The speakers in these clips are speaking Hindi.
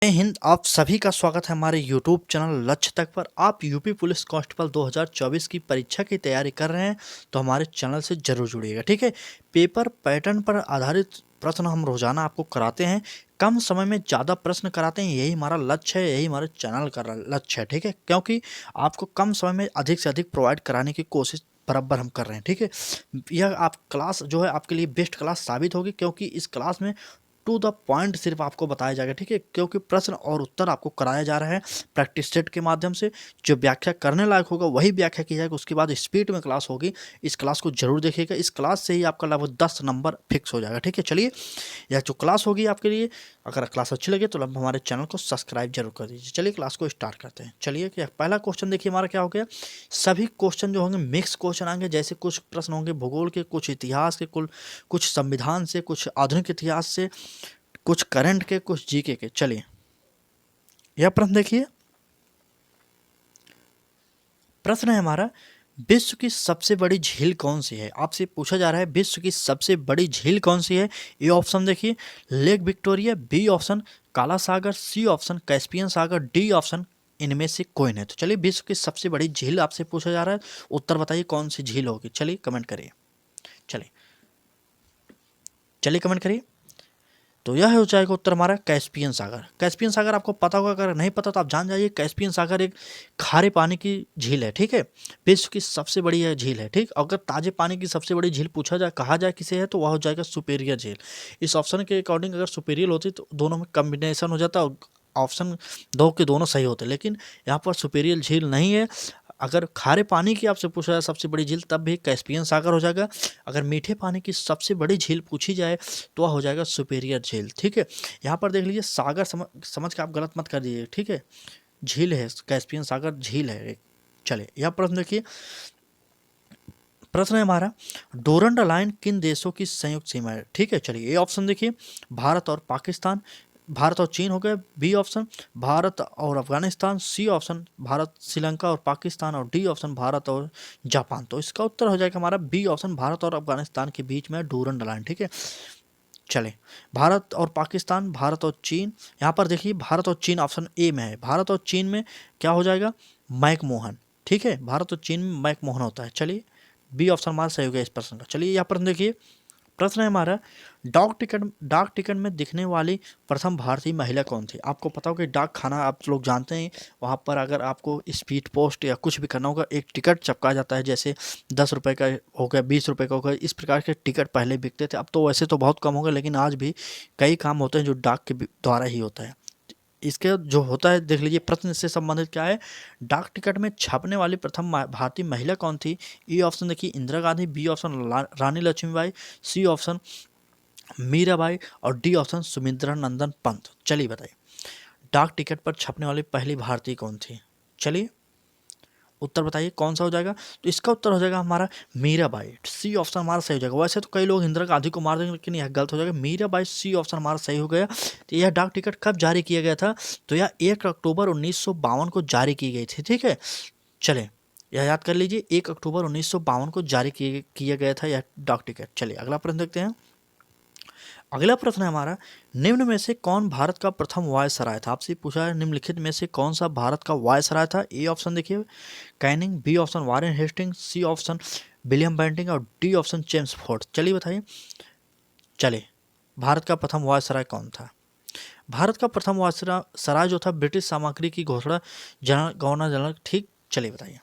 जय हिंद। आप सभी का स्वागत है हमारे YouTube चैनल लक्ष्य तक पर। आप यूपी पुलिस कांस्टेबल 2024 की परीक्षा की तैयारी कर रहे हैं तो हमारे चैनल से जरूर जुड़िएगा, ठीक है। पेपर पैटर्न पर आधारित प्रश्न हम रोजाना आपको कराते हैं, कम समय में ज़्यादा प्रश्न कराते हैं। यही हमारा लक्ष्य है, यही हमारे चैनल का लक्ष्य है, ठीक है। क्योंकि आपको कम समय में अधिक से अधिक प्रोवाइड कराने की कोशिश बराबर हम कर रहे हैं, ठीक है। यह आप क्लास जो है आपके लिए बेस्ट क्लास साबित होगी, क्योंकि इस क्लास में टू द पॉइंट सिर्फ आपको बताया जाएगा, ठीक है। क्योंकि प्रश्न और उत्तर आपको कराया जा रहा है प्रैक्टिस सेट के माध्यम से। जो व्याख्या करने लायक होगा वही व्याख्या की जाएगी, उसके बाद स्पीड में क्लास होगी। इस क्लास को जरूर देखिएगा, इस क्लास से ही आपका लगभग 10 नंबर फिक्स हो जाएगा, ठीक है। चलिए, यह जो क्लास होगी आपके लिए, अगर क्लास अच्छी लगे तो हमारे चैनल को सब्सक्राइब जरूर कर दीजिए। चलिए क्लास को स्टार्ट करते हैं। चलिए, क्या पहला क्वेश्चन देखिए हमारा क्या हो गया। सभी क्वेश्चन जो होंगे मिक्स क्वेश्चन आएंगे, जैसे कुछ प्रश्न होंगे भूगोल के, कुछ इतिहास के, कुछ संविधान से, कुछ आधुनिक इतिहास से, कुछ करंट के, कुछ जीके के। चलिए, यह प्रश्न देखिए। प्रश्न है हमारा, विश्व की सबसे बड़ी झील कौन सी है। आपसे पूछा जा रहा है विश्व की सबसे बड़ी झील कौन सी है। ए ऑप्शन देखिए, लेक विक्टोरिया, बी ऑप्शन काला सागर, सी ऑप्शन कैस्पियन सागर, डी ऑप्शन इनमें से कोई नहीं। तो चलिए, विश्व की सबसे बड़ी झील आपसे पूछा जा रहा है, उत्तर बताइए कौन सी झील होगी। चलिए कमेंट करिए, चलिए चलिए कमेंट करिए। तो यह हो जाएगा उत्तर हमारा कैस्पियन सागर। कैस्पियन सागर आपको पता होगा, अगर नहीं पता तो आप जान जाइए। कैस्पियन सागर एक खारे पानी की झील है, ठीक है। विश्व की सबसे बड़ी यह झील है, ठीक। अगर ताजे पानी की सबसे बड़ी झील पूछा जाए, कहा जाए किसे है, तो वह हो जाएगा सुपेरियर झील। इस ऑप्शन के अकॉर्डिंग अगर सुपेरियर होती तो दोनों में कम्बिनेशन हो जाता, ऑप्शन दो के दोनों सही होते, लेकिन यहाँ पर सुपेरियर झील नहीं है। अगर खारे पानी की आपसे पूछा जाए सबसे बड़ी झील, तब भी कैस्पियन सागर हो जाएगा। अगर मीठे पानी की सबसे बड़ी झील पूछी जाए तो वह हो जाएगा सुपेरियर झील, ठीक है। यहाँ पर देख लीजिए, सागर समझ के आप गलत मत कर दीजिए, ठीक है। झील है, कैस्पियन सागर झील है एक। चलिए, यह प्रश्न देखिए। प्रश्न है हमारा, डोरंड लाइन किन देशों की संयुक्त सीमा है, ठीक है। चलिए, ये ऑप्शन देखिए, भारत और पाकिस्तान, भारत और चीन हो गए, बी ऑप्शन भारत और अफगानिस्तान, सी ऑप्शन भारत श्रीलंका और पाकिस्तान, और डी ऑप्शन भारत और जापान। तो इसका उत्तर हो जाएगा हमारा बी ऑप्शन, भारत और अफगानिस्तान के बीच में डोरंड लाइन, ठीक है। चले, भारत और पाकिस्तान, भारत और चीन। यहाँ पर देखिए, भारत और चीन ऑप्शन ए में है। भारत और चीन में क्या हो जाएगा, मैकमोहन, ठीक है। भारत और चीन में मैकमोहन होता है। चलिए, बी ऑप्शन हमारा सही हो गया इस प्रश्न का। चलिए, यहाँ प्रश्न देखिए। प्रश्न है हमारा, डाक टिकट में दिखने वाली प्रथम भारतीय महिला कौन थी। आपको पता हो कि डाक खाना आप लोग जानते हैं, वहाँ पर अगर आपको स्पीड पोस्ट या कुछ भी करना होगा, एक टिकट चिपका जाता है। जैसे 10 रुपये का हो गया, 20 रुपये का हो गया, इस प्रकार के टिकट पहले बिकते थे। अब तो वैसे तो बहुत कम हो गए, लेकिन आज भी कई काम होते हैं जो डाक के द्वारा ही होता है। इसके जो होता है देख लीजिए, प्रश्न से संबंधित क्या है। डाक टिकट में छपने वाली प्रथम भारतीय महिला कौन थी। ए ऑप्शन देखिए, इंदिरा गांधी, बी ऑप्शन रानी लक्ष्मीबाई, सी ऑप्शन मीराबाई, और डी ऑप्शन सुमित्रा नंदन पंत। चलिए बताइए, डाक टिकट पर छपने वाली पहली भारतीय कौन थी। चलिए, उत्तर बताइए कौन सा हो जाएगा। तो इसका उत्तर हो जाएगा हमारा मीराबाई। सी ऑप्शन हमारा सही हो जाएगा। वैसे तो कई लोग इंदिरा गांधी को मार देंगे, लेकिन यह गलत हो जाएगा। मीराबाई, सी ऑप्शन हमारा सही हो गया। तो यह डाक टिकट कब जारी किया गया था, तो यह 1 अक्टूबर 1952 को जारी की गई थी, ठीक है। चले, यह याद कर लीजिए, 1 अक्टूबर 1952 को जारी किया गया था यह डाक टिकट। चलिए, अगला प्रश्न देखते हैं। अगला प्रश्न है हमारा, निम्न में से कौन भारत का प्रथम वायसराय था। आपसे पूछा है निम्नलिखित में से कौन सा भारत का वायसराय था। ए ऑप्शन देखिए, Canning, B option Warren Hastings, C option William Bentinck, और डी ऑप्शन जेम्स फोर्ड। चलिए बताइए, चलिए, भारत का प्रथम वायसराय कौन था। भारत का प्रथम वायसराय जो था, ब्रिटिश सामग्री की घोषणा गवर्नर जनरल, ठीक। चलिए बताइए,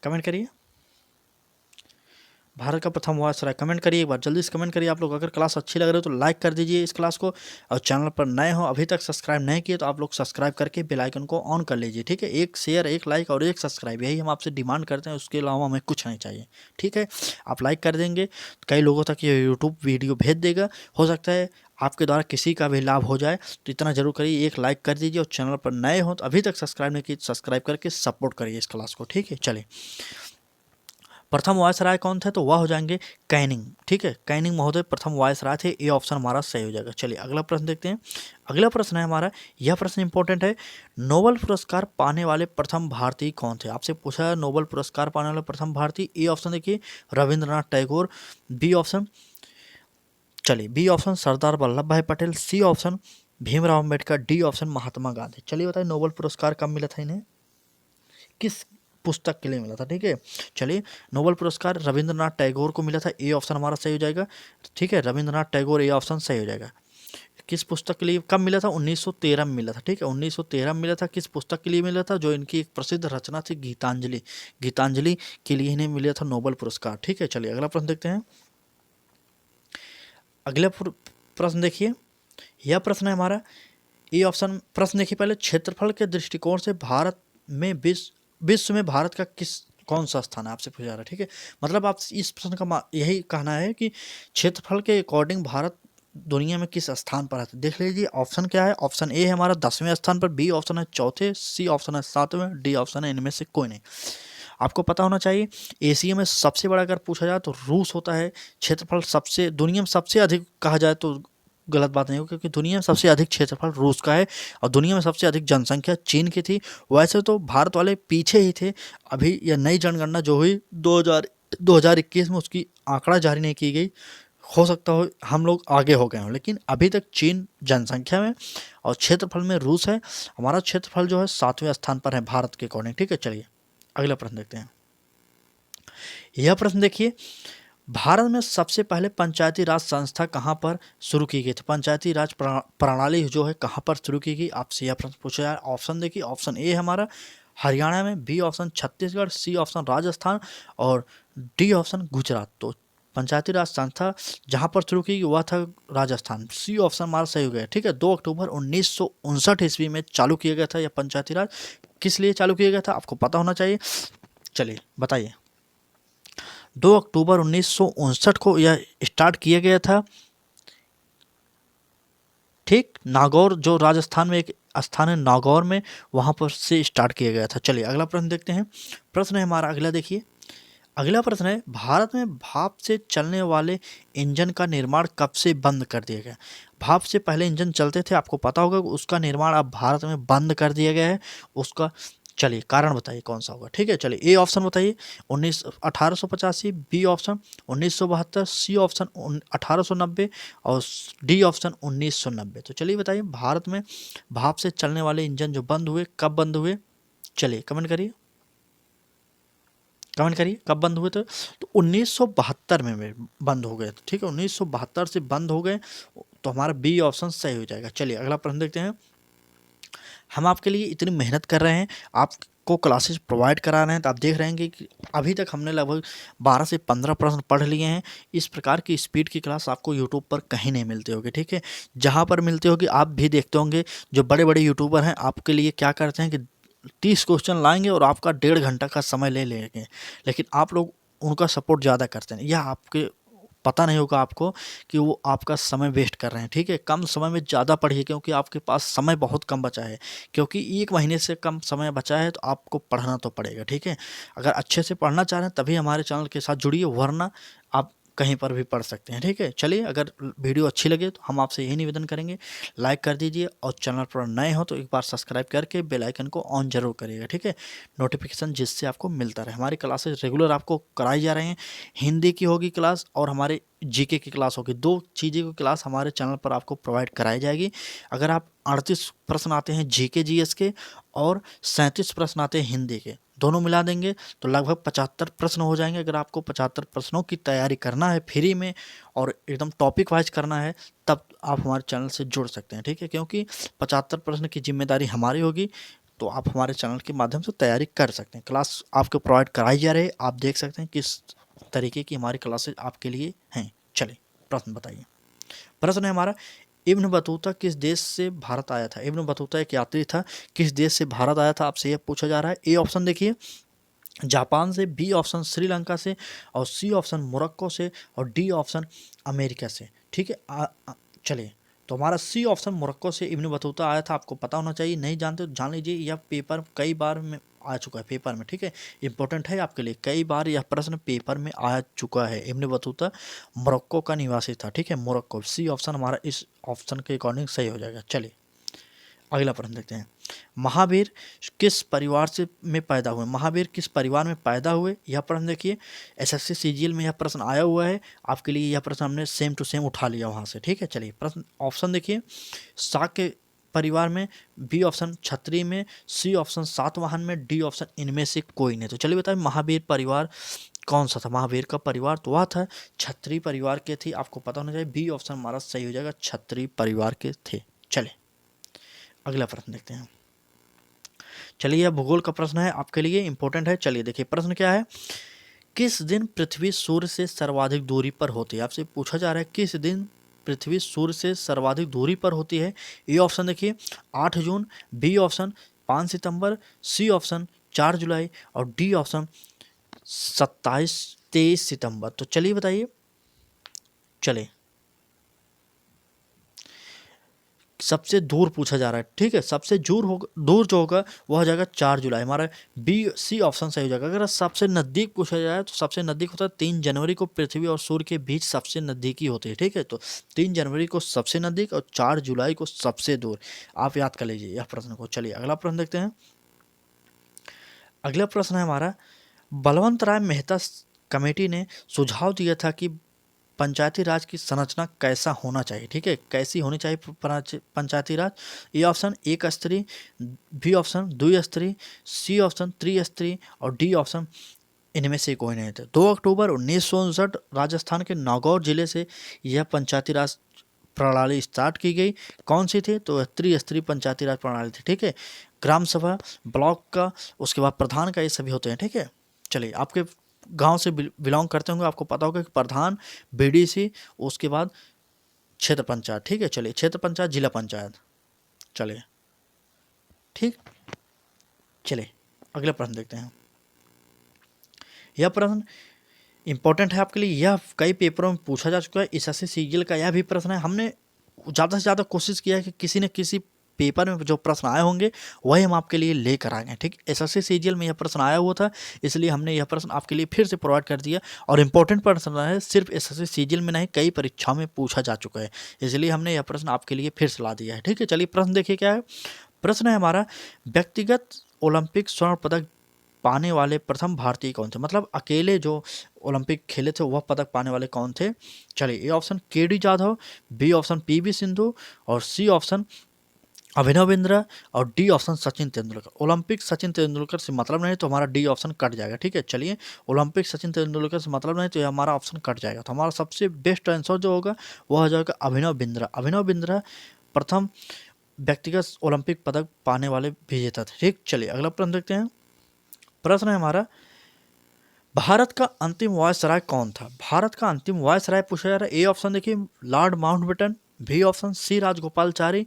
कमेंट करिए। भारत का प्रथम वायसराय, कमेंट करिए एक बार, जल्दी से कमेंट करिए आप लोग। अगर क्लास अच्छी लग रही हो तो लाइक कर दीजिए इस क्लास को, और चैनल पर नए हो, अभी तक सब्सक्राइब नहीं किए, तो आप लोग सब्सक्राइब करके बेल आइकन को ऑन कर लीजिए, ठीक है। एक शेयर, एक लाइक और एक सब्सक्राइब, यही हम आपसे डिमांड करते हैं, उसके अलावा हमें कुछ नहीं चाहिए, ठीक है। आप लाइक कर देंगे तो कई लोगों तक ये यूट्यूब वीडियो भेज देगा, हो सकता है आपके द्वारा किसी का भी लाभ हो जाए। तो इतना जरूर करिए, एक लाइक कर दीजिए, और चैनल पर नए हो तो अभी तक सब्सक्राइब नहीं किए, सब्सक्राइब करके सपोर्ट करिए इस क्लास को, ठीक है। चलिए, प्रथम वायसराय कौन थे, तो वह हो जाएंगे कैनिंग, ठीक है। कैनिंग महोदय प्रथम वायसराय थे। ये ऑप्शन हमारा सही हो जाएगा। चलिए, अगला प्रश्न देखते हैं। अगला प्रश्न है हमारा, यह प्रश्न इंपॉर्टेंट है, नोबेल पुरस्कार पाने वाले प्रथम भारतीय कौन थे। आपसे पूछा है नोबेल पुरस्कार पाने वाले प्रथम भारतीय। ए ऑप्शन देखिए, रविंद्रनाथ टैगोर, बी ऑप्शन, चलिए B option Sardar Vallabhbhai Patel, C option Bhimrao Ambedkar, D option Mahatma Gandhi. चलिए बताइए नोबेल पुरस्कार कब मिला था इन्हें, किस पुस्तक के लिए मिला था, ठीक है। चलिए नोबेल पुरस्कार रविंद्रनाथ टैगोर को मिला था, ए ऑप्शन हमारा सही हो जाएगा, ठीक है, रविंद्रनाथ टैगोर, ए ऑप्शन सही हो जाएगा। किस पुस्तक के लिए कब मिला था, 1913 में मिला था, ठीक है, 1913 में मिला था। किस पुस्तक के लिए मिला था, जो इनकी एक प्रसिद्ध रचना थी गीतांजलि, गीतांजलि के लिए इन्हें मिला था नोबेल पुरस्कार, ठीक है। चलिए अगला प्रश्न देखते हैं। अगला प्रश्न देखिए, यह प्रश्न है हमारा, ए ऑप्शन प्रश्न देखिए पहले, क्षेत्रफल के दृष्टिकोण से भारत में विश्व में भारत का कौन सा स्थान है, आपसे पूछा जा रहा है, ठीक है। मतलब आप इस प्रश्न का यही कहना है कि क्षेत्रफल के अकॉर्डिंग भारत दुनिया में किस स्थान पर है। देख लीजिए ऑप्शन क्या है, ऑप्शन ए है हमारा 10वें स्थान पर, बी ऑप्शन है चौथे, सी ऑप्शन है 7वें, डी ऑप्शन है इनमें से कोई नहीं। आपको पता होना चाहिए एशिया में सबसे बड़ा अगर पूछा जाए तो रूस होता है। क्षेत्रफल सबसे दुनिया में सबसे अधिक कहा जाए तो गलत बात नहीं हो, क्योंकि दुनिया में सबसे अधिक क्षेत्रफल रूस का है और दुनिया में सबसे अधिक जनसंख्या चीन की थी। वैसे तो भारत वाले पीछे ही थे, अभी यह नई जनगणना जो हुई 2021 में उसकी आंकड़ा जारी नहीं की गई, हो सकता हो हम लोग आगे हो गए हों, लेकिन अभी तक चीन जनसंख्या में और क्षेत्रफल में रूस है। हमारा क्षेत्रफल जो है 7वें स्थान पर है भारत के अकॉर्डिंग, ठीक है। चलिए अगला प्रश्न देखते हैं। यह प्रश्न देखिए, भारत में सबसे पहले पंचायती राज संस्था कहाँ पर शुरू की गई थी, पंचायती राज प्रणाली जो है कहाँ पर शुरू की गई, आपसे यह प्रश्न पूछा जाए। ऑप्शन देखिए, ऑप्शन ए हमारा हरियाणा में, B option Chhattisgarh, C option Rajasthan और डी ऑप्शन गुजरात। तो पंचायती राज संस्था जहाँ पर शुरू की वह था राजस्थान, सी ऑप्शन हमारा सही हो गया, ठीक है। 2 अक्टूबर 1959 ईस्वी में चालू किया गया था यह पंचायती राज। किस लिए चालू किया गया था आपको पता होना चाहिए, चलिए बताइए। 2 अक्टूबर 1959 को यह स्टार्ट किया गया था, ठीक, नागौर जो राजस्थान में एक स्थान है नागौर में, वहाँ पर से स्टार्ट किया गया था। चलिए अगला प्रश्न देखते हैं। प्रश्न है हमारा अगला देखिए, अगला प्रश्न है, भारत में भाप से चलने वाले इंजन का निर्माण कब से बंद कर दिया गया। भाप से पहले इंजन चलते थे, आपको पता होगा, उसका निर्माण अब भारत में बंद कर दिया गया है। उसका चलिए कारण बताइए कौन सा होगा, ठीक है। चलिए ए ऑप्शन बताइए 1885, बी ऑप्शन 1972, सी ऑप्शन 1890 और डी ऑप्शन 1990। तो चलिए बताइए भारत में भाप से चलने वाले इंजन जो बंद हुए कब बंद हुए, चलिए कमेंट करिए, कमेंट करिए कब बंद हुए थे। तो 1972 में बंद हो गए, ठीक है, 1972 से बंद हो गए, तो हमारा बी ऑप्शन सही हो जाएगा। चलिए अगला प्रश्न देखते हैं। हम आपके लिए इतनी मेहनत कर रहे हैं, आपको क्लासेस प्रोवाइड करा रहे हैं, तो आप देख रहे हैं कि अभी तक हमने लगभग 12 से 15 प्रश्न पढ़ लिए हैं। इस प्रकार की स्पीड की क्लास आपको यूट्यूब पर कहीं नहीं मिलती होगी, ठीक है। जहाँ पर मिलती होगी आप भी देखते होंगे, जो बड़े बड़े यूट्यूबर हैं आपके लिए क्या करते हैं कि 30 क्वेश्चन लाएंगे और आपका 1.5 घंटा का समय ले लेंगे, लेकिन आप लोग उनका सपोर्ट ज़्यादा करते हैं। यह आपके पता नहीं होगा आपको कि वो आपका समय वेस्ट कर रहे हैं, ठीक है। कम समय में ज़्यादा पढ़िए, क्योंकि आपके पास समय बहुत कम बचा है, क्योंकि 1 महीने से कम समय बचा है, तो आपको पढ़ना तो पड़ेगा, ठीक है। अगर अच्छे से पढ़ना चाह रहे हैं तभी हमारे चैनल के साथ जुड़िए, वरना आप कहीं पर भी पढ़ सकते हैं, ठीक है। चलिए अगर वीडियो अच्छी लगे तो हम आपसे यही निवेदन करेंगे, लाइक कर दीजिए और चैनल पर नए हो तो एक बार सब्सक्राइब करके बेल आइकन को ऑन जरूर करिएगा, ठीक है, नोटिफिकेशन जिससे आपको मिलता रहे। हमारी क्लासेस रेगुलर आपको कराई जा रही हैं, हिंदी की होगी क्लास और हमारे जीके की क्लास होगी, 2 चीज़ें की क्लास हमारे चैनल पर आपको प्रोवाइड कराई जाएगी। अगर आप 38 प्रश्न आते हैं जीके जीएस के और 37 प्रश्न आते हैं हिंदी के, दोनों मिला देंगे तो लगभग 75 प्रश्न हो जाएंगे। अगर आपको 75 प्रश्नों की तैयारी करना है फ्री में और एकदम टॉपिक वाइज करना है, तब आप हमारे चैनल से जुड़ सकते हैं, ठीक है, क्योंकि 75 प्रश्न की जिम्मेदारी हमारी होगी, तो आप हमारे चैनल के माध्यम से तैयारी कर सकते हैं। क्लास आपको प्रोवाइड कराई जा रही है, आप देख सकते हैं किस तरीके की हमारी क्लासेज आपके लिए हैं। चलिए प्रश्न बताइए। प्रश्न है हमारा, इब्न बतूता किस देश से भारत आया था। इब्न बतूता एक यात्री था, किस देश से भारत आया था आपसे यह पूछा जा रहा है। ए ऑप्शन देखिए जापान से, बी ऑप्शन श्रीलंका से और सी ऑप्शन मोरक्को से और डी ऑप्शन अमेरिका से, ठीक है। चलिए तो हमारा सी ऑप्शन मोरक्को से इब्न बतूता आया था, आपको पता होना चाहिए, नहीं जानते तो जान लीजिए, यह पेपर कई बार में आ चुका है पेपर में, ठीक है, इंपॉर्टेंट है आपके लिए, कई बार यह प्रश्न पेपर में आ चुका है। इब्न बतूता मोरक्को का निवासी था, ठीक है, मोरक्को, सी ऑप्शन हमारा इस ऑप्शन के अकॉर्डिंग सही हो जाएगा। चलिए अगला प्रश्न देखते हैं, महावीर किस परिवार से में पैदा हुए? महावीर किस परिवार में पैदा हुए? यह प्रश्न देखिए, एसएससी सीजीएल में यह प्रश्न आया हुआ है आपके लिए। यह प्रश्न हमने सेम टू सेम उठा लिया वहाँ से, ठीक है। चलिए प्रश्न ऑप्शन देखिए, शाक्य परिवार में, बी ऑप्शन क्षत्रिय में, सी ऑप्शन सातवाहन में, डी ऑप्शन इनमें से कोई नहीं। तो चलिए बताइए महावीर परिवार कौन सा था? महावीर का परिवार तो वह था क्षत्रिय परिवार के थे, आपको पता होना चाहिए। बी ऑप्शन हमारा सही हो जाएगा, क्षत्रिय परिवार के थे। चले अगला प्रश्न देखते हैं। चलिए यह भूगोल का प्रश्न है, आपके लिए इंपॉर्टेंट है। चलिए देखिए प्रश्न क्या है, किस दिन पृथ्वी सूर्य से सर्वाधिक दूरी पर होती है? आपसे पूछा जा रहा है किस दिन पृथ्वी सूर्य से सर्वाधिक दूरी पर होती है। ए ऑप्शन देखिए 8 जून, बी ऑप्शन 5 सितंबर, सी ऑप्शन 4 जुलाई और डी ऑप्शन 23 सितंबर। तो चलिए बताइए, चले सबसे दूर पूछा जा रहा है, ठीक है। सबसे दूर जो होगा वह हो जाएगा 4 जुलाई, हमारा बी सी ऑप्शन सही हो जाएगा। अगर सबसे नज़दीक पूछा जाए तो सबसे नज़दीक होता है 3 जनवरी को पृथ्वी और सूर्य के बीच सबसे नज़दीकी होती है, ठीक है। तो 3 जनवरी को सबसे नज़दीक और 4 जुलाई को सबसे दूर, आप याद कर लीजिए यह प्रश्न को। चलिए अगला प्रश्न देखते हैं। अगला प्रश्न है हमारा, बलवंत राय मेहता कमेटी ने सुझाव दिया था कि पंचायती राज की संरचना कैसा होना चाहिए, ठीक है। कैसी होनी चाहिए पंचायती राज? ए ऑप्शन एक स्तरीय, बी ऑप्शन द्विस्तरीय, सी ऑप्शन त्रिस्तरीय और डी ऑप्शन इनमें से कोई नहीं थे। 2 अक्टूबर 1959 राजस्थान के नागौर जिले से यह पंचायती राज प्रणाली स्टार्ट की गई। कौन सी थी? तो त्रिस्तरीय पंचायती राज प्रणाली थी, ठीक है। ग्राम सभा, ब्लॉक का, उसके बाद प्रधान का, ये सभी होते हैं, ठीक है। चलिए आपके गांव से बिलोंग करते होंगे, आपको पता होगा कि प्रधान, बीडीसी, उसके बाद क्षेत्र पंचायत, ठीक है। चलिए क्षेत्र पंचायत, जिला पंचायत, चलिए ठीक। चलिए अगला प्रश्न देखते हैं। यह प्रश्न इंपॉर्टेंट है आपके लिए, यह कई पेपरों में पूछा जा चुका है। एसएससी सीजीएल का यह भी प्रश्न है। हमने ज़्यादा से ज़्यादा कोशिश किया है कि किसी न किसी पेपर में जो प्रश्न आए होंगे वही हम आपके लिए लेकर आए हैं, ठीक। एसएससी सीजीएल में यह प्रश्न आया हुआ था, इसलिए हमने यह प्रश्न आपके लिए फिर से प्रोवाइड कर दिया। और इम्पोर्टेंट प्रश्न है, सिर्फ एसएससी सीजीएल में नहीं कई परीक्षाओं में पूछा जा चुका है, इसलिए हमने यह प्रश्न आपके लिए फिर से ला दिया है, ठीक है। चलिए प्रश्न देखिए क्या है। प्रश्न है हमारा, व्यक्तिगत ओलंपिक स्वर्ण पदक पाने वाले प्रथम भारतीय कौन थे? मतलब अकेले जो ओलंपिक खेले थे वह पदक पाने वाले कौन थे? चलिए A option KD Jadhav, B option PV Sindhu और सी ऑप्शन अभिनव बिंद्रा और D option Sachin Tendulkar. Olympic Sachin Tendulkar से मतलब नहीं तो हमारा डी ऑप्शन कट जाएगा, ठीक है। चलिए ओलंपिक सचिन तेंदुलकर से मतलब नहीं तो ये हमारा ऑप्शन कट जाएगा। तो हमारा सबसे बेस्ट आंसर जो होगा वह हो जाएगा अभिनव बिंद्रा। अभिनव बिंद्रा प्रथम व्यक्तिगत ओलंपिक पदक पाने वाले विजेता थे, ठीक। चलिए अगला प्रश्न देखते हैं। प्रश्न है हमारा, भारत का अंतिम वायसराय कौन था? भारत का अंतिम वायसराय पूछा जा रहा है। ए ऑप्शन देखिए Lord Mountbatten, B option C Rajagopalachari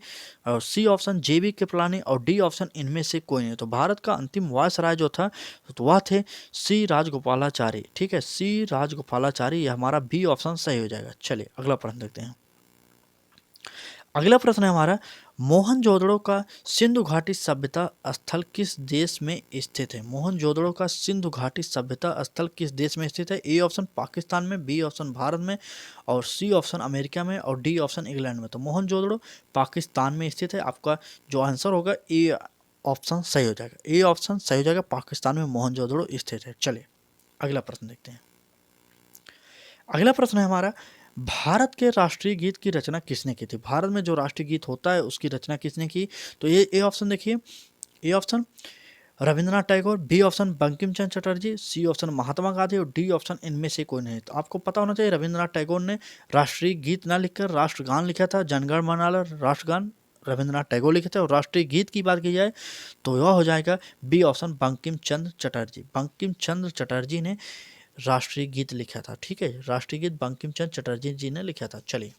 और सी ऑप्शन जेबी कृपलानी और डी ऑप्शन इनमें से कोई नहीं। तो भारत का अंतिम वायसराय जो था तो वह थे सी राजगोपालाचारी, ठीक है। सी राजगोपालाचारी, यह हमारा बी ऑप्शन सही हो जाएगा। चलिए अगला प्रश्न देखते हैं। अगला प्रश्न है हमारा, मोहनजोदड़ो का सिंधु घाटी सभ्यता स्थल किस देश में स्थित है? मोहनजोदड़ो का सिंधु घाटी सभ्यता स्थल किस देश में स्थित है? ए ऑप्शन पाकिस्तान में, बी ऑप्शन भारत में और सी ऑप्शन अमेरिका में और डी ऑप्शन इंग्लैंड में। तो मोहनजोदड़ो पाकिस्तान में स्थित है। आपका जो आंसर होगा ए ऑप्शन सही हो जाएगा। ए ऑप्शन सही हो जाएगा, पाकिस्तान में मोहनजोदड़ो स्थित है। चलिए अगला प्रश्न देखते हैं। अगला प्रश्न है हमारा, भारत के राष्ट्रीय गीत की रचना किसने की थी? भारत में जो राष्ट्रीय गीत होता है उसकी रचना किसने की? तो ये ए ऑप्शन देखिए, A option Rabindranath Tagore, B option Bankim Chandra Chatterjee, C option Mahatma Gandhi और डी ऑप्शन इनमें से कोई नहीं। तो आपको पता होना चाहिए रविंद्रनाथ टैगोर ने राष्ट्रीय गीत ना लिखकर राष्ट्रगान लिखा था। जनगण मन राष्ट्रगान रविंद्रनाथ टैगोर लिखे थे। और राष्ट्रीय गीत की बात की जाए तो यह हो जाएगा बी ऑप्शन बंकिम चंद्र चटर्जी। बंकिम चंद्र चटर्जी ने राष्ट्रीय गीत लिखा था, ठीक है। राष्ट्रीय गीत बंकिम चंद्र चटर्जी जी ने लिखा था। चलिए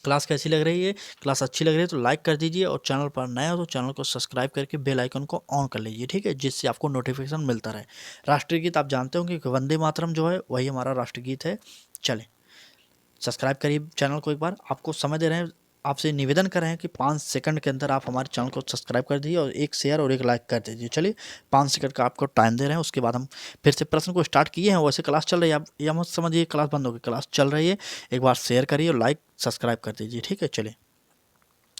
क्लास कैसी लग रही है? क्लास अच्छी लग रही है तो लाइक कर दीजिए और चैनल पर नया हो तो चैनल को सब्सक्राइब करके बेल आइकन को ऑन कर लीजिए, ठीक है, जिससे आपको नोटिफिकेशन मिलता रहे। राष्ट्रीय गीत आप जानते होंगे कि वंदे मातरम जो है वही हमारा राष्ट्रीय गीत है। चले सब्सक्राइब करिए चैनल को। एक बार आपको समय दे रहे हैं, आपसे निवेदन कर रहे हैं कि 5 सेकंड के अंदर आप हमारे चैनल को सब्सक्राइब कर दीजिए और एक शेयर और एक लाइक कर दीजिए। चलिए 5 सेकंड का आपको टाइम दे रहे हैं, उसके बाद हम फिर से प्रश्न को स्टार्ट किए हैं। वैसे क्लास चल रही है, आप यह मत समझिए क्लास बंद होगी, क्लास चल रही है। एक बार शेयर करिए और लाइक सब्सक्राइब कर दीजिए, ठीक है। चलिए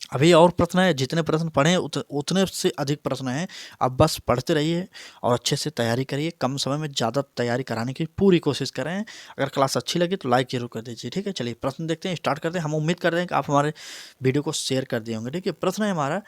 अभी और प्रश्न है, जितने प्रश्न पढ़े हैं उतने से अधिक प्रश्न हैं। अब बस पढ़ते रहिए और अच्छे से तैयारी करिए, कम समय में ज़्यादा तैयारी कराने की पूरी कोशिश करें। अगर क्लास अच्छी लगी तो लाइक जरूर कर दीजिए, ठीक है। चलिए प्रश्न देखते हैं, स्टार्ट करते हैं। हम उम्मीद कर रहे हैं कि आप हमारे वीडियो को शेयर कर दिए होंगे, ठीक है। प्रश्न है हमारा,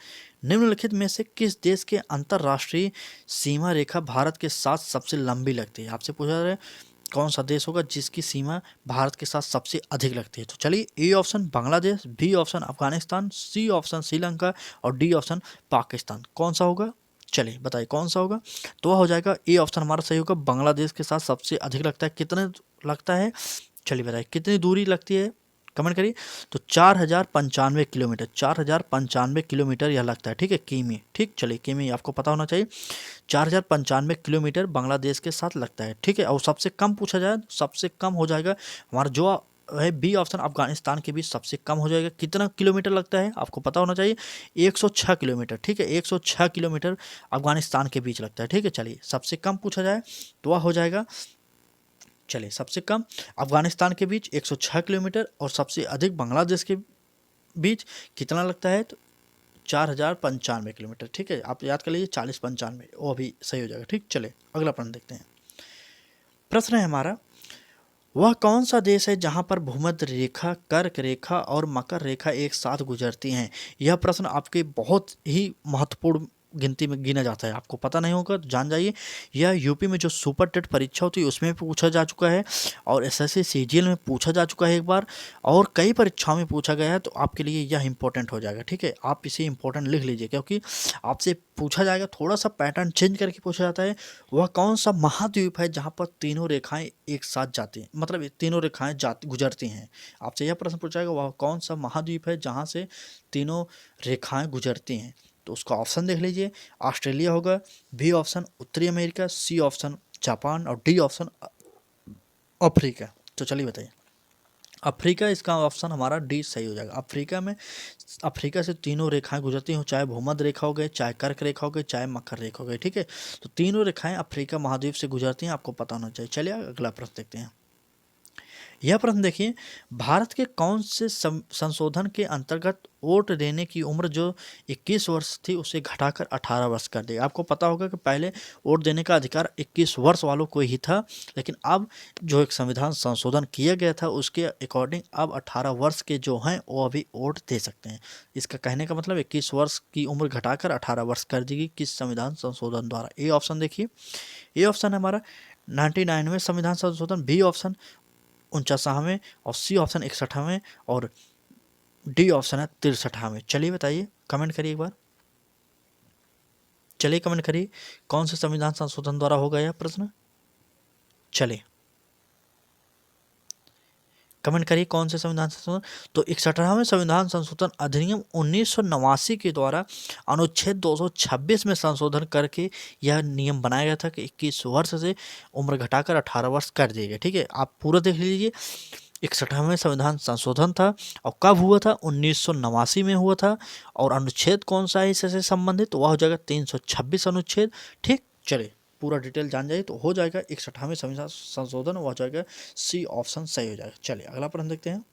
निम्नलिखित में से किस देश के अंतर्राष्ट्रीय सीमा रेखा भारत के साथ सबसे लंबी लगती है। आपसे पूछा जा रहा है कौन सा देश होगा जिसकी सीमा भारत के साथ सबसे अधिक लगती है। तो चलिए, A option Bangladesh, B option Afghanistan, C option Sri Lanka और डी ऑप्शन पाकिस्तान। कौन सा होगा, चलिए बताइए कौन सा होगा। तो वह हो जाएगा ए ऑप्शन हमारा सही होगा, बांग्लादेश के साथ सबसे अधिक लगता है। कितने लगता है, चलिए बताइए कितनी दूरी लगती है, कमेंट करिए। तो 4095 किलोमीटर, 4095 किलोमीटर यह लगता है, ठीक है, किमी, ठीक। चलिए किमी आपको पता होना चाहिए, 4095 किलोमीटर बांग्लादेश के साथ लगता है, ठीक है। और सबसे कम पूछा जाए, सबसे कम हो जाएगा हमारा जो है बी ऑप्शन अफगानिस्तान के बीच सबसे कम हो जाएगा। कितना किलोमीटर लगता है आपको पता होना चाहिए, 106 किलोमीटर, ठीक है, 106 किलोमीटर अफगानिस्तान के बीच लगता है, ठीक है। चलिए सबसे कम पूछा जाए तो वह हो जाएगा, चलिए सबसे कम अफगानिस्तान के बीच 106 किलोमीटर और सबसे अधिक बांग्लादेश के बीच कितना लगता है, तो 4095 किलोमीटर, ठीक है। आप याद कर लीजिए 4095, वो अभी सही हो जाएगा, ठीक। चले अगला प्रश्न देखते हैं। प्रश्न है हमारा, वह कौन सा देश है जहां पर भूमध्य रेखा, कर्क रेखा और मकर रेखा एक साथ गुजरती हैं। यह प्रश्न आपके बहुत ही महत्वपूर्ण गिनती में गिना जाता है, आपको पता नहीं होगा तो जान जाइए। यह यूपी में जो सुपर टेट परीक्षा होती है उसमें पूछा जा चुका है, और एसएससी सीजीएल में पूछा जा चुका है एक बार, और कई परीक्षाओं में पूछा गया है। तो आपके लिए यह इंपॉर्टेंट हो जाएगा, ठीक है। आप इसे इंपॉर्टेंट लिख लीजिए, क्योंकि आपसे पूछा जाएगा, थोड़ा सा पैटर्न चेंज करके पूछा जाता है। वह कौन सा महाद्वीप है जहाँ पर तीनों रेखाएं एक साथ जाती हैं, मतलब ये तीनों रेखाएं गुजरती हैं। आपसे यह प्रश्न पूछा जाएगा, वह कौन सा महाद्वीप है जहाँ से तीनों रेखाएं गुजरती हैं। तो उसका ऑप्शन देख लीजिए, ऑस्ट्रेलिया होगा, बी ऑप्शन उत्तरी अमेरिका, सी ऑप्शन जापान और डी ऑप्शन अफ्रीका। तो चलिए बताइए, अफ्रीका, इसका ऑप्शन हमारा डी सही हो जाएगा। अफ्रीका में, अफ्रीका से तीनों रेखाएं गुजरती हो, चाहे भूमध्य रेखा हो गए, चाहे कर्क रेखा हो गई, चाहे मकर रेखा हो गई, ठीक है। तो तीनों रेखाएं अफ्रीका महाद्वीप से गुजरती हैं, आपको पता होना चाहिए। चलिए अगला प्रश्न देखते हैं। यह प्रश्न देखिए, भारत के कौन से संशोधन के अंतर्गत वोट देने की उम्र जो 21 वर्ष थी उसे घटाकर 18 वर्ष कर दी। आपको पता होगा कि पहले वोट देने का अधिकार 21 वर्ष वालों को ही था, लेकिन अब जो एक संविधान संशोधन किया गया था उसके अकॉर्डिंग अब 18 वर्ष के जो हैं वो अभी वोट दे सकते हैं। इसका कहने का मतलब 21 वर्ष की उम्र घटाकर 18 वर्ष कर दी गई, किस संविधान संशोधन द्वारा। ए ऑप्शन देखिए, ए ऑप्शन है हमारा 99वें संविधान संशोधन, बी ऑप्शन 49वें और सी ऑप्शन 61वें और डी ऑप्शन है 63वें। चलिए बताइए, कमेंट करिए एक बार, चलिए कमेंट करिए कौन से संविधान संशोधन द्वारा होगा यह प्रश्न। चलिए कमेंट करिए कौन से संविधान संशोधन। तो 61वें संविधान संशोधन अधिनियम 1989 के द्वारा अनुच्छेद 226 में संशोधन करके यह नियम बनाया गया था कि 21 वर्ष से उम्र घटाकर 18 वर्ष कर दिए गए, ठीक है। आप पूरा देख लीजिए, 61वें संविधान संशोधन था और कब हुआ था, 1989 में हुआ था। और अनुच्छेद कौन सा है इससे संबंधित, तो वह हो जाएगा 326 अनुच्छेद, ठीक। चलिए पूरा डिटेल जान जाइए तो हो जाएगा 61वें संविधान संशोधन, वह हो जाएगा सी ऑप्शन सही हो जाएगा। चलिए अगला प्रश्न देखते हैं।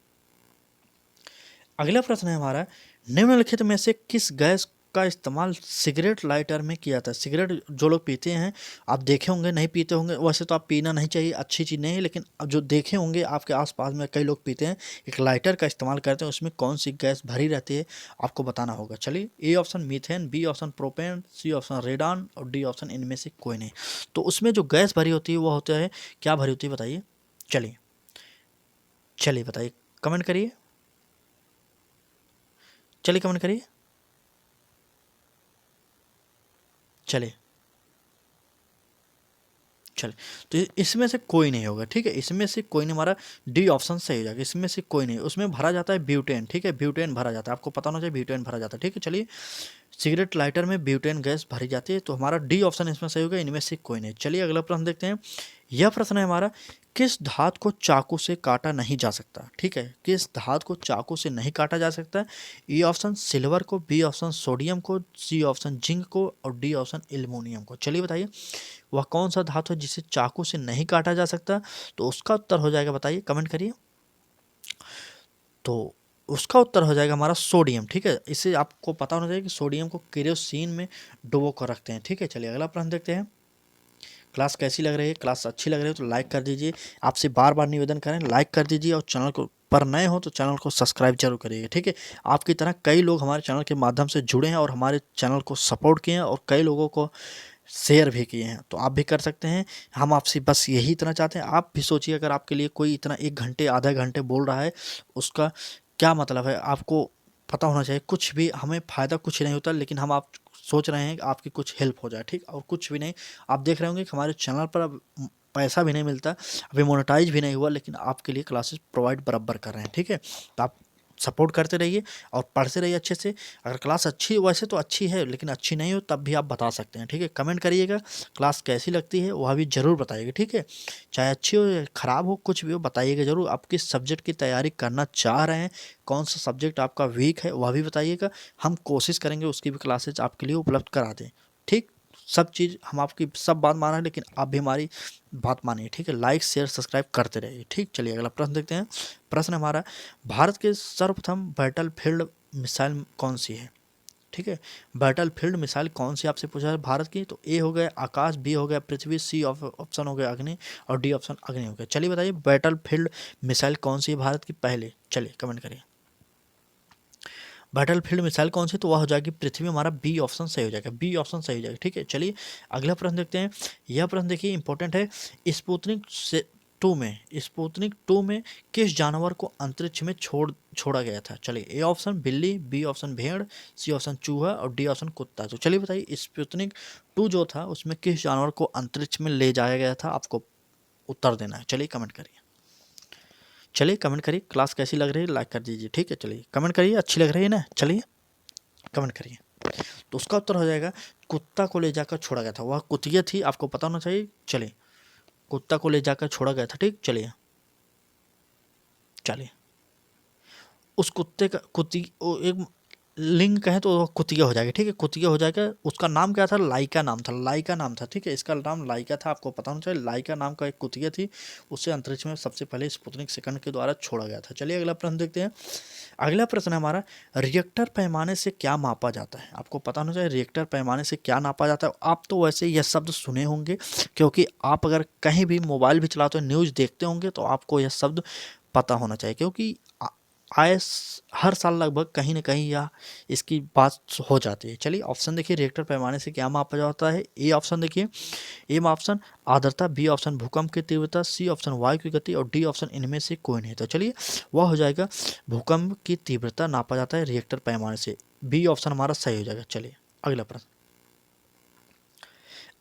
अगला प्रश्न है हमारा, निम्नलिखित में से किस गैस का इस्तेमाल सिगरेट लाइटर में किया जाता है। सिगरेट जो लोग पीते हैं, आप देखे होंगे, नहीं पीते होंगे, वैसे तो आप पीना नहीं चाहिए, अच्छी चीज़ नहीं है, लेकिन अब जो देखे होंगे आपके आसपास में कई लोग पीते हैं, एक लाइटर का इस्तेमाल करते हैं, उसमें कौन सी गैस भरी रहती है आपको बताना होगा। चलिए, A option methane, B option propane, C option radon और डी ऑप्शन इनमें से कोई नहीं। तो उसमें जो गैस भरी होती है वो होता है, क्या भरी होती है बताइए। चलिए चलिए बताइए, कमेंट करिए, चलिए कमेंट करिए, चलिए चलिए। तो इसमें से कोई नहीं होगा, ठीक है, इसमें से कोई नहीं, हमारा डी ऑप्शन सही हो जाएगा, इसमें से कोई नहीं। उसमें भरा जाता है ब्यूटेन, ठीक है, ब्यूटेन भरा जाता है, आपको पता होना चाहिए ब्यूटेन भरा जाता है, ठीक है। चलिए, सिगरेट लाइटर में ब्यूटेन गैस भरी जाती है, तो हमारा डी ऑप्शन इसमें सही होगा, इनमें से कोई नहीं। चलिए अगला प्रश्न देखते हैं। यह प्रश्न है हमारा, किस धातु को चाकू से काटा नहीं जा सकता, ठीक है, किस धातु को चाकू से नहीं काटा जा सकता। ए ऑप्शन सिल्वर को, बी ऑप्शन सोडियम को, सी ऑप्शन जिंक को और डी ऑप्शन एल्युमिनियम को। चलिए बताइए, वह कौन सा धातु है जिसे चाकू से नहीं काटा जा सकता। तो उसका उत्तर हो जाएगा, बताइए, कमेंट करिए। तो उसका उत्तर हो जाएगा हमारा सोडियम। ठीक है, इससे आपको पता होना चाहिए कि सोडियम को केरोसिन में डुबो कर रखते हैं। ठीक है, चलिए अगला प्रश्न देखते हैं। क्लास कैसी लग रही है? क्लास अच्छी लग रही है तो लाइक कर दीजिए। आपसे बार बार निवेदन करें, लाइक कर दीजिए, और चैनल को पर नए हो तो चैनल को सब्सक्राइब जरूर करिएगा। ठीक है, आपकी तरह कई लोग हमारे चैनल के माध्यम से जुड़े हैं और हमारे चैनल को सपोर्ट किए हैं और कई लोगों को शेयर भी किए हैं, तो आप भी कर सकते हैं। हम आपसे बस यही इतना चाहते हैं। आप भी सोचिए, अगर आपके लिए कोई इतना 1 घंटे आधे घंटे बोल रहा है, उसका क्या मतलब है आपको पता होना चाहिए। कुछ भी हमें फ़ायदा कुछ नहीं होता, लेकिन हम आप सोच रहे हैं कि आपकी कुछ हेल्प हो जाए। ठीक, और कुछ भी नहीं। आप देख रहे होंगे कि हमारे चैनल पर अब पैसा भी नहीं मिलता, अभी मोनेटाइज भी नहीं हुआ, लेकिन आपके लिए क्लासेस प्रोवाइड बराबर कर रहे हैं। ठीक है, तो आप सपोर्ट करते रहिए और पढ़ते रहिए अच्छे से। अगर क्लास अच्छी, वैसे तो अच्छी है, लेकिन अच्छी नहीं हो तब भी आप बता सकते हैं। ठीक है, कमेंट करिएगा क्लास कैसी लगती है, वह भी ज़रूर बताइएगा। ठीक है, चाहे अच्छी हो या ख़राब हो, कुछ भी हो बताइएगा ज़रूर। आप किस सब्जेक्ट की तैयारी करना चाह रहे हैं, कौन सा सब्जेक्ट आपका वीक है, वह भी बताइएगा। हम कोशिश करेंगे उसकी भी क्लासेज आपके लिए उपलब्ध करा दें। ठीक, सब चीज़ हम आपकी सब बात मान रहे हैं, लेकिन आप भी हमारी बात मानिए। ठीक है, लाइक शेयर सब्सक्राइब करते रहिए। ठीक, चलिए अगला प्रश्न देखते हैं। प्रश्न हमारा, भारत के सर्वप्रथम बैटल फील्ड मिसाइल कौन सी है? ठीक है, बैटल फील्ड मिसाइल कौन सी आपसे पूछा है भारत की? तो ए हो गया आकाश, बी हो गया पृथ्वी, सी ऑप्शन हो गया अग्नि, और डी ऑप्शन अग्नि हो गया। चलिए बताइए बैटल फील्ड मिसाइल कौन सी है भारत की? पहले चलिए कमेंट करिए। बैटल फील्ड मिसाइल कौन सी? तो वह हो जाएगी पृथ्वी। हमारा बी ऑप्शन सही हो जाएगा, बी ऑप्शन सही हो जाएगा। ठीक है, चलिए अगला प्रश्न देखते हैं। यह प्रश्न देखिए इंपॉर्टेंट है। स्पुतनिक टू में किस जानवर को अंतरिक्ष में छोड़ा गया था? चलिए ए ऑप्शन बिल्ली, बी ऑप्शन भेड़, सी ऑप्शन चूहा, और डी ऑप्शन कुत्ता। तो चलिए बताइए स्पुतनिक टू जो था उसमें किस जानवर को अंतरिक्ष में ले जाया गया था? आपको उत्तर देना है। चलिए कमेंट करिए। चलिए कमेंट करिए क्लास कैसी लग रही है, लाइक कर दीजिए। ठीक है, चलिए कमेंट करिए अच्छी लग रही है ना। चलिए कमेंट करिए। तो उसका उत्तर हो जाएगा कुत्ता को ले जाकर छोड़ा गया था। वह कुतिया थी, आपको पता होना चाहिए। चलिए कुत्ता को ले जाकर छोड़ा गया था। ठीक, चलिए चलिए उस कुत्ते का एक लिंग कहें तो वह कुतिया हो जाएगा। ठीक है, कुतिया हो जाएगा। उसका नाम क्या था? लाइका नाम था, लाइका नाम था। ठीक है, इसका नाम लाइका था, आपको पता होना चाहिए। लाइका नाम का एक कुतिया थी, उसे अंतरिक्ष में सबसे पहले स्पुतनिक सेकंड के द्वारा छोड़ा गया था। चलिए अगला प्रश्न देखते हैं। अगला प्रश्न है हमारा, रिएक्टर पैमाने से क्या मापा जाता है? आपको पता होना चाहिए रिएक्टर पैमाने से क्या नापा जाता है। आप तो वैसे यह शब्द सुने होंगे, क्योंकि आप अगर कहीं भी मोबाइल भी चलाते हो, न्यूज़ देखते होंगे, तो आपको यह शब्द पता होना चाहिए, क्योंकि आए हर साल लगभग कहीं ना कहीं यह इसकी बात हो जाती है। चलिए ऑप्शन देखिए, रिएक्टर पैमाने से क्या मापा जाता है। ए ऑप्शन देखिए, ए ऑप्शन आर्द्रता, बी ऑप्शन भूकंप की तीव्रता, सी ऑप्शन वायु की गति, और डी ऑप्शन इनमें से कोई नहीं। तो चलिए वह हो जाएगा भूकंप की तीव्रता नापा जाता है रिएक्टर पैमाने से। बी ऑप्शन हमारा सही हो जाएगा। चलिए अगला प्रश्न।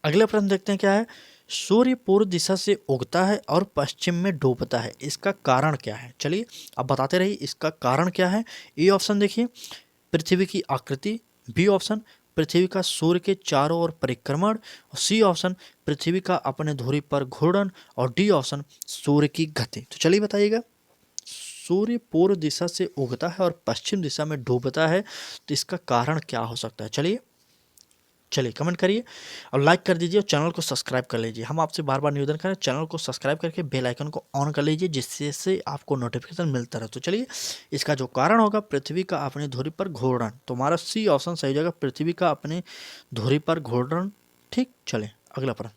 अगला प्रश्न देखते हैं क्या है। सूर्य पूर्व दिशा से उगता है और पश्चिम में डूबता है, इसका कारण क्या है? चलिए अब बताते रहिए इसका कारण क्या है। ए ऑप्शन देखिए, पृथ्वी की आकृति, बी ऑप्शन पृथ्वी का सूर्य के चारों ओर परिक्रमण, और सी ऑप्शन पृथ्वी का अपने धुरी पर घूर्णन, और डी ऑप्शन सूर्य की गति। तो चलिए बताइएगा, सूर्य पूर्व दिशा से उगता है और पश्चिम दिशा में डूबता है, तो इसका कारण क्या हो सकता है? चलिए चलिए कमेंट करिए और लाइक कर दीजिए, और चैनल को सब्सक्राइब कर लीजिए। हम आपसे बार बार निवेदन करें, चैनल को सब्सक्राइब करके बेल आइकन को ऑन कर लीजिए, जिससे से आपको नोटिफिकेशन मिलता रहे। तो चलिए इसका जो कारण होगा पृथ्वी का अपनी धुरी पर घूर्णन, तो हमारा सी ऑप्शन सही हो जाएगा, पृथ्वी का अपनी धुरी पर घूर्णन। ठीक, चले अगला प्रश्न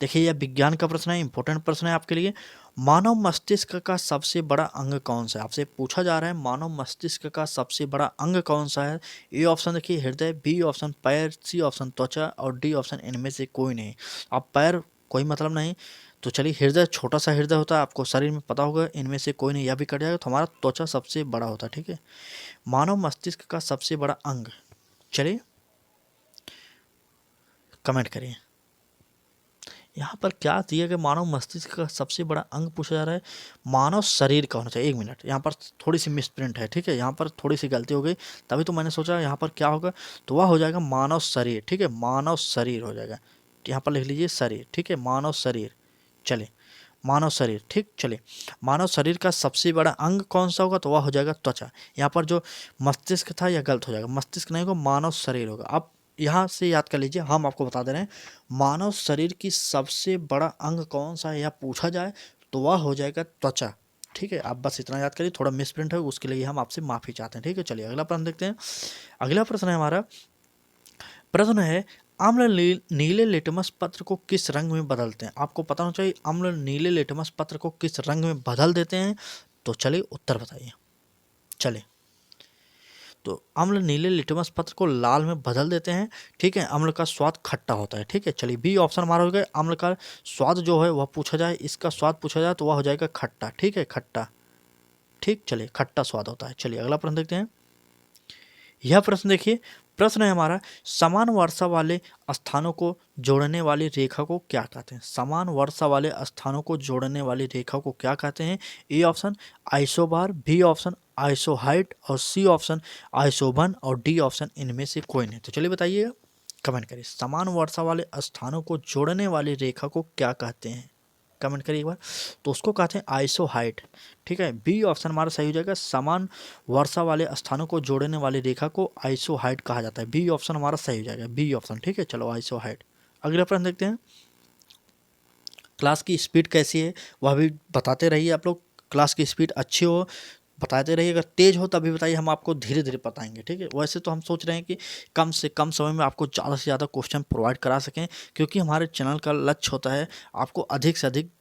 देखिए, यह विज्ञान का प्रश्न है, इंपॉर्टेंट प्रश्न है आपके लिए। मानव मस्तिष्क का सबसे बड़ा अंग कौन सा है? आपसे पूछा जा रहा है मानव मस्तिष्क का सबसे बड़ा अंग कौन सा है। ए ऑप्शन देखिए हृदय, बी ऑप्शन पैर, सी ऑप्शन त्वचा, और डी ऑप्शन इनमें से कोई नहीं। अब पैर कोई मतलब नहीं, तो चलिए हृदय छोटा सा हृदय होता है, आपको शरीर में पता होगा। इनमें से कोई नहीं, यह भी कट जाएगा। तो हमारा त्वचा सबसे बड़ा होता है। ठीक है, मानव मस्तिष्क का सबसे बड़ा अंग, चलिए कमेंट करिए। यहाँ पर क्या दिया गया, मानव मस्तिष्क का सबसे बड़ा अंग पूछा जा रहा है, मानव शरीर का होना चाहिए। 1 मिनट, यहाँ पर थोड़ी सी मिसप्रिंट है। ठीक है, यहाँ पर थोड़ी सी गलती हो गई, तभी तो मैंने सोचा यहाँ पर क्या होगा, तो वह हो जाएगा मानव शरीर। ठीक है, मानव शरीर हो जाएगा। यहाँ पर लिख लीजिए शरीर। ठीक है, मानव शरीर। चले मानव शरीर। ठीक, चलिए मानव शरीर का सबसे बड़ा अंग कौन सा होगा, तो वह हो जाएगा त्वचा। यहाँ पर जो मस्तिष्क था यह गलत हो जाएगा, मस्तिष्क नहीं होगा, मानव शरीर होगा। अब यहाँ से याद कर लीजिए, हम आपको बता दे रहे हैं मानव शरीर की सबसे बड़ा अंग कौन सा है, यह पूछा जाए तो वह हो जाएगा त्वचा। ठीक है, आप बस इतना याद करिए, थोड़ा मिस प्रिंट है उसके लिए हम आपसे माफ़ी चाहते हैं। ठीक है, चलिए अगला प्रश्न देखते हैं। अगला प्रश्न है हमारा, प्रश्न है अम्ल नीले लिटमस पत्र को किस रंग में बदलते हैं? आपको पता होना चाहिए अम्ल नीले लिटमस पत्र को किस रंग में बदल देते हैं। तो चलिए उत्तर बताइए। चलिए, तो अम्ल नीले लिटमस पत्र को लाल में बदल देते हैं। ठीक है, अम्ल का स्वाद खट्टा होता है। ठीक है, चलिए बी ऑप्शन हमारा हो गया। अम्ल का स्वाद जो है वह पूछा जाए, इसका स्वाद पूछा जाए तो वह हो जाएगा खट्टा। ठीक है, खट्टा। ठीक, चलिए खट्टा स्वाद होता है। चलिए अगला प्रश्न देखते हैं। यह प्रश्न देखिए, प्रश्न है हमारा, समान वर्षा वाले स्थानों को जोड़ने वाली रेखा को क्या कहते हैं? समान वर्षा वाले स्थानों को जोड़ने वाली रेखा को क्या कहते हैं? A option isobar, B option isohyet और सी ऑप्शन आइसोबन और डी ऑप्शन इनमें से कोई नहीं। तो चलिए बताइएगा, कमेंट करिए, समान वर्षा वाले स्थानों को जोड़ने वाली रेखा को क्या कहते हैं? कमेंट करिए एक बार। तो उसको कहते हैं आइसोहाइट। ठीक है, बी ऑप्शन हमारा सही हो जाएगा। समान वर्षा वाले स्थानों को जोड़ने वाली रेखा को आइसोहाइट कहा जाता है। बी ऑप्शन हमारा सही हो जाएगा, बी ऑप्शन। ठीक है, चलो आइसोहाइट। अगला प्रश्न देखते हैं, क्लास की स्पीड कैसी है वह भी बताते रहिए आप लोग। क्लास की स्पीड अच्छी हो बताते रहिए, अगर तेज़ हो तभी बताइए, हम आपको धीरे धीरे बताएंगे। ठीक है, वैसे तो हम सोच रहे हैं कि कम से कम समय में आपको ज़्यादा से ज़्यादा क्वेश्चन प्रोवाइड करा सकें, क्योंकि हमारे चैनल का लक्ष्य होता है आपको अधिक से अधिक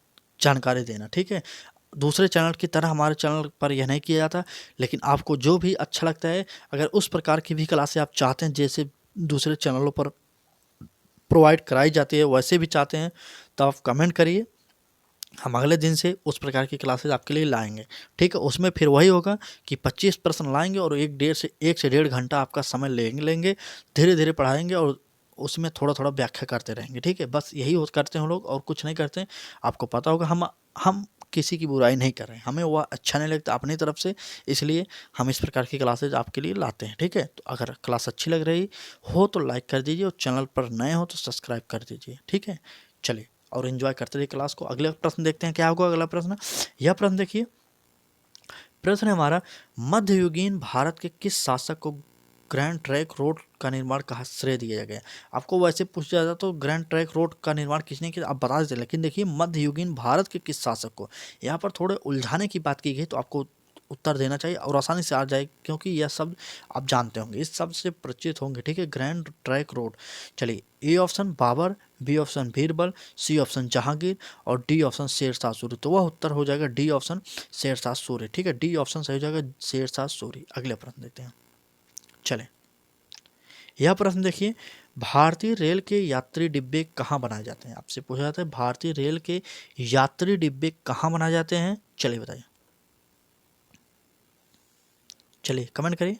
जानकारी देना। ठीक है, दूसरे चैनल की तरह हमारे चैनल पर यह नहीं किया जाता, लेकिन आपको जो भी अच्छा लगता है, अगर उस प्रकार की भी क्लासें आप चाहते हैं जैसे दूसरे चैनलों पर प्रोवाइड कराई जाती है वैसे भी चाहते हैं, तो आप कमेंट करिए, हम अगले दिन से उस प्रकार की क्लासेस आपके लिए लाएंगे। ठीक है, उसमें फिर वही होगा कि 25 प्रश्न लाएंगे और 1 से 1.5 घंटा आपका समय लेंगे, धीरे धीरे पढ़ाएंगे और उसमें थोड़ा थोड़ा व्याख्या करते रहेंगे। ठीक है, बस यही करते हैं हम लोग और कुछ नहीं करते हैं। आपको पता होगा हम किसी की बुराई नहीं कर रहे हैं, हमें वह अच्छा नहीं लगता अपनी तरफ से, इसलिए हम इस प्रकार की क्लासेज आपके लिए लाते हैं। ठीक है, तो अगर क्लास अच्छी लग रही हो तो लाइक कर दीजिए और चैनल पर नए हो तो सब्सक्राइब कर दीजिए। ठीक है, चलिए और एंजॉय करते रहिए क्लास को। अगले प्रश्न देखते हैं क्या होगा। अगला प्रश्न, यह प्रश्न देखिए, प्रश्न है हमारा, मध्ययुगीन भारत के किस शासक को ग्रैंड ट्रैंक रोड का निर्माण का श्रेय दिया गया? आपको वैसे पूछा जाता तो ग्रैंड ट्रैंक रोड का निर्माण किसने किया आप बता देते, लेकिन देखिए मध्ययुगीन भारत के किस शासक को, यहाँ पर थोड़े उलझाने की बात की गई, तो आपको उत्तर देना चाहिए और आसानी से आ जाए, क्योंकि यह शब्द आप जानते होंगे, इस शब्द से परिचित होंगे। ठीक है, ग्रैंड ट्रैंक रोड। चलिए, A option Babur, B option Birbal, C option Jahangir और डी ऑप्शन शेरशाह सूरी। तो वह उत्तर हो जाएगा डी ऑप्शन शेरशाह सूरी। ठीक है, डी ऑप्शन सही हो जाएगा, शेरशाह सूरी। अगले प्रश्न देखते हैं। चलें, यह प्रश्न देखिए, भारतीय रेल के यात्री डिब्बे कहाँ बनाए जाते हैं? आपसे पूछा जाता है भारतीय रेल के यात्री डिब्बे कहाँ बनाए जाते हैं? चलिए बताइए, चलिए कमेंट करिए,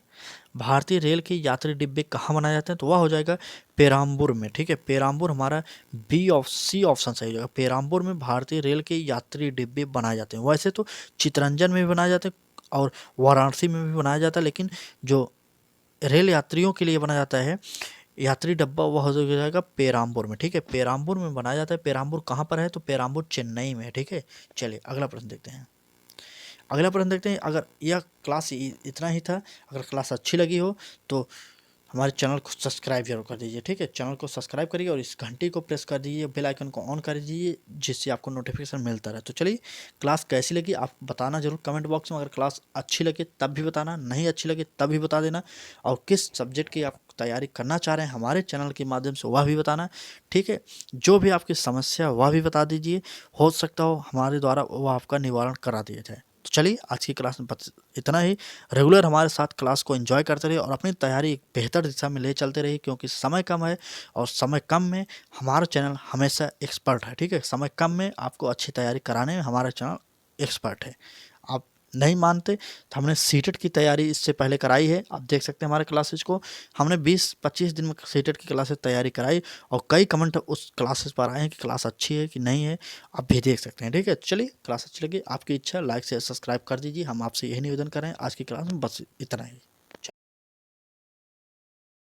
भारतीय रेल के यात्री डिब्बे कहाँ बनाए जाते हैं? तो वह हो जाएगा पेराम्बूर में। ठीक है, पेराम्बूर हमारा सी ऑप्शन सही हो जाएगा। पेराम्बूर में भारतीय रेल के यात्री डिब्बे बनाए जाते हैं। वैसे तो चितरंजन में भी बनाए जाते हैं और वाराणसी में भी बनाया जाता है, लेकिन जो रेल यात्रियों के लिए बनाया जाता है यात्री डब्बा वह हो जाएगा पेराम्बूर में। ठीक है, पेराम्बूर में बनाया जाता है। पेराम्बूर कहाँ पर है? तो पेराम्बूर चेन्नई में है। ठीक है, चलिए अगला प्रश्न देखते हैं। अगला प्रश्न देखते हैं, अगर यह क्लास इतना ही था, अगर क्लास अच्छी लगी हो तो हमारे चैनल को सब्सक्राइब जरूर कर दीजिए। ठीक है, चैनल को सब्सक्राइब करिए और इस घंटी को प्रेस कर दीजिए, बेल आइकन को ऑन कर दीजिए, जिससे आपको नोटिफिकेशन मिलता रहे। तो चलिए, क्लास कैसी लगी आप बताना जरूर कमेंट बॉक्स में। अगर क्लास अच्छी लगे तब भी बताना, नहीं अच्छी लगे तब भी बता देना, और किस सब्जेक्ट की आप तैयारी करना चाह रहे हैं हमारे चैनल के माध्यम से वह भी बताना। ठीक है, जो भी आपकी समस्या वह भी बता दीजिए, हो सकता हो हमारे द्वारा वह आपका निवारण करा दिया जाए। तो चलिए, आज की क्लास में बस इतना ही। रेगुलर हमारे साथ क्लास को एंजॉय करते रहिए और अपनी तैयारी एक बेहतर दिशा में ले चलते रहिए, क्योंकि समय कम है और समय कम में हमारा चैनल हमेशा एक्सपर्ट है। ठीक है, समय कम में आपको अच्छी तैयारी कराने में हमारा चैनल एक्सपर्ट है। आप नहीं मानते तो हमने सीटेट की तैयारी इससे पहले कराई है, आप देख सकते हैं हमारे क्लासेज को। हमने 20-25 दिन में सीटेट की क्लासेज तैयारी कराई और कई कमेंट उस क्लासेस पर आए हैं कि क्लास अच्छी है कि नहीं है, आप भी देख सकते हैं। ठीक है, चलिए क्लास अच्छी लगी, आपकी इच्छा लाइक से सब्सक्राइब कर दीजिए, हम आपसे यही निवेदन करें। आज की क्लास में बस इतना ही।